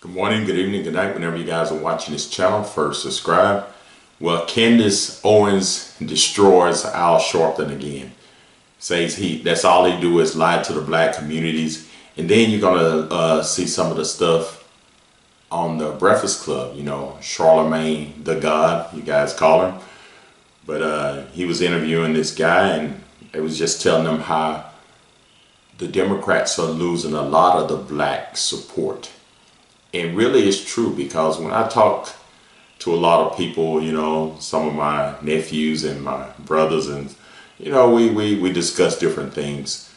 Good morning, good evening, good night, whenever you guys are watching this channel. First, subscribe. Well, Candace Owens destroys Al Sharpton again. Says that's all he do is lie to the black communities. And then you're gonna see some of the stuff on the Breakfast Club. You know, Charlemagne the God, you guys call him. But he was interviewing this guy, and it was just telling him how the Democrats are losing a lot of the black support. And really it's true, because when I talk to a lot of people, you know, some of my nephews and my brothers, and you know, we discuss different things,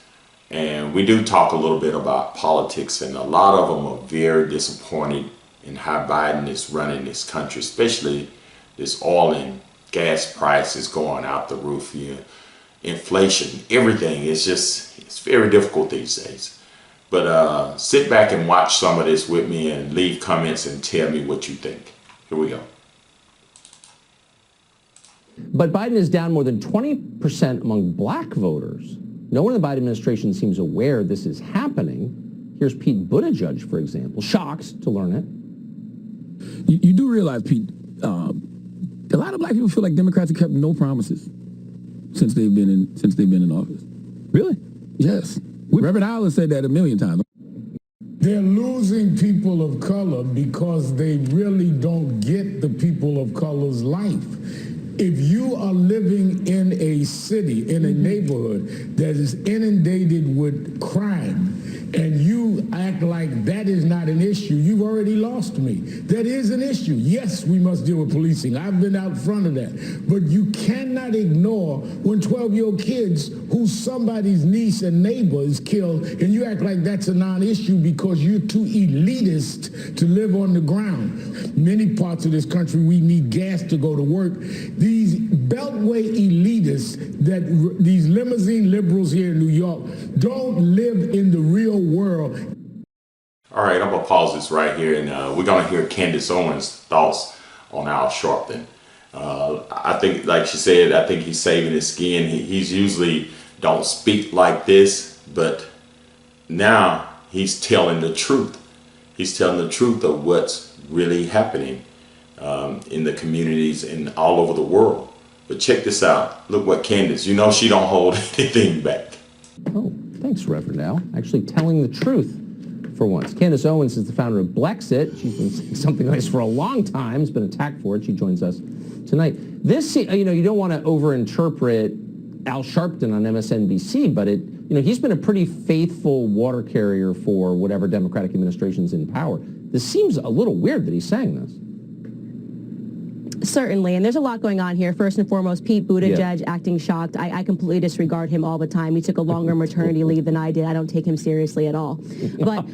and we do talk a little bit about politics, and a lot of them are very disappointed in how Biden is running this country, especially this oil and gas prices going out the roof here, inflation, everything. It's very difficult these days. But sit back and watch some of this with me and leave comments and tell me what you think. Here we go. But Biden is down more than 20% among black voters. No one in the Biden administration seems aware this is happening. Here's Pete Buttigieg, for example, shocked to learn it. You do realize, Pete, a lot of black people feel like Democrats have kept no promises since they've been in office. Really? Yes. Reverend Allen said that a million times. They're losing people of color because they really don't get the people of color's life. If you are living in a city, in a neighborhood that is inundated with crime, and you act like that is not an issue, you've already lost me. That is an issue. Yes, we must deal with policing. I've been out front of that. But you cannot ignore when 12-year-old kids who somebody's niece and neighbor is killed, and you act like that's a non-issue because you're too elitist to live on the ground. Many parts of this country, we need gas to go to work. These beltway elitists, these limousine liberals here in New York, don't live in the real world. All right, I'm gonna pause this right here, and we're gonna hear Candace Owens' thoughts on Al Sharpton. I think, like she said, I think he's saving his skin. He's usually don't speak like this, but now he's telling the truth. He's telling the truth of what's really happening in the communities and all over the world. But check this out. Look what Candace, you know, she don't hold anything back. Oh, thanks, Reverend Al. Actually telling the truth for once. Candace Owens is the founder of Blexit. She's been saying something like this for a long time. Has been attacked for it. She joins us tonight. This, you know, you don't want to overinterpret Al Sharpton on MSNBC, but he's been a pretty faithful water carrier for whatever Democratic administration's in power. This seems a little weird that he's saying this. Certainly, and there's a lot going on here. First and foremost, Pete Buttigieg acting shocked. I completely disregard him all the time. He took a longer maternity leave than I did. I don't take him seriously at all. But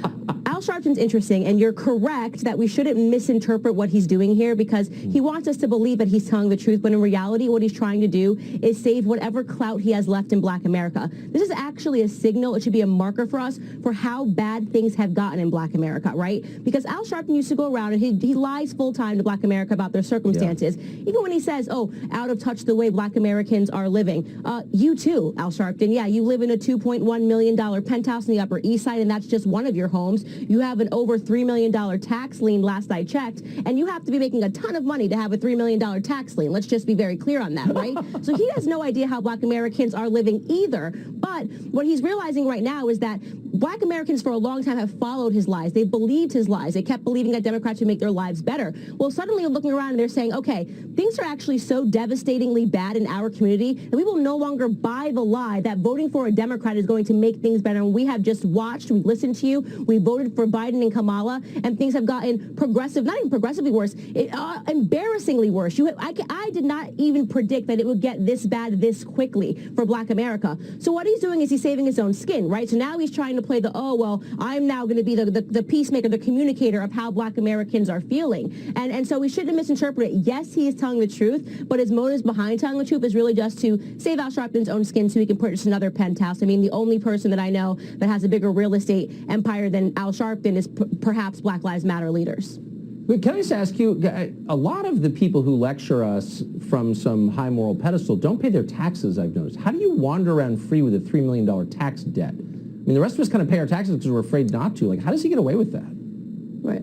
Al Sharpton's interesting, and you're correct that we shouldn't misinterpret what he's doing here, because he wants us to believe that he's telling the truth, but in reality, what he's trying to do is save whatever clout he has left in black America. This is actually a signal. It should be a marker for us for how bad things have gotten in black America, right? Because Al Sharpton used to go around and he lies full time to black America about their circumstances. Yeah. Even when he says, oh, out of touch the way black Americans are living. You too, Al Sharpton. Yeah, you live in a $2.1 million penthouse in the Upper East Side, and that's just one of your homes. You have an over $3 million tax lien last I checked, and you have to be making a ton of money to have a $3 million tax lien. Let's just be very clear on that, right? So he has no idea how black Americans are living either. But what he's realizing right now is that black Americans for a long time have followed his lies. They believed his lies. They kept believing that Democrats would make their lives better. Well, suddenly you're looking around and they're saying, okay, things are actually so devastatingly bad in our community that we will no longer buy the lie that voting for a Democrat is going to make things better. And we have just watched, we listened to you, we voted for Biden and Kamala, and things have gotten progressive, not even progressively worse, embarrassingly worse. I did not even predict that it would get this bad this quickly for black America. So what he's doing is he's saving his own skin, right? So now he's trying to play the, oh, well, I'm now going to be the peacemaker, the communicator of how black Americans are feeling. And so we shouldn't misinterpret it. Yes, he is telling the truth, but his motives behind telling the truth is really just to save Al Sharpton's own skin so he can purchase another penthouse. I mean, the only person that I know that has a bigger real estate empire than Al Sharpton is perhaps Black Lives Matter leaders. But can I just ask you, a lot of the people who lecture us from some high moral pedestal don't pay their taxes, I've noticed. How do you wander around free with a $3 million tax debt? I mean, the rest of us kind of pay our taxes because we're afraid not to. Like, how does he get away with that? Right.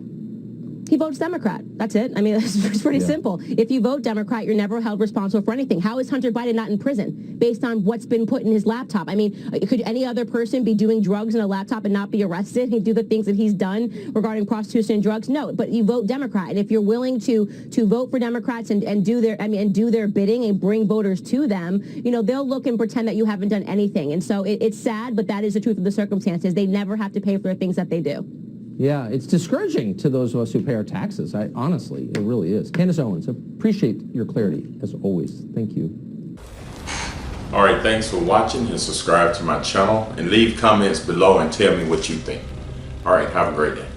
He votes Democrat. That's it. I mean, it's pretty simple. If you vote Democrat, you're never held responsible for anything. How is Hunter Biden not in prison based on what's been put in his laptop? I mean, could any other person be doing drugs in a laptop and not be arrested and do the things that he's done regarding prostitution and drugs? No, but you vote Democrat. And if you're willing to vote for Democrats and do their bidding and bring voters to them, you know, they'll look and pretend that you haven't done anything. And so it's sad, but that is the truth of the circumstances. They never have to pay for the things that they do. Yeah, it's discouraging to those of us who pay our taxes. Honestly, it really is. Candace Owens, appreciate your clarity, as always. Thank you. All right, thanks for watching, and subscribe to my channel, and leave comments below and tell me what you think. All right, have a great day.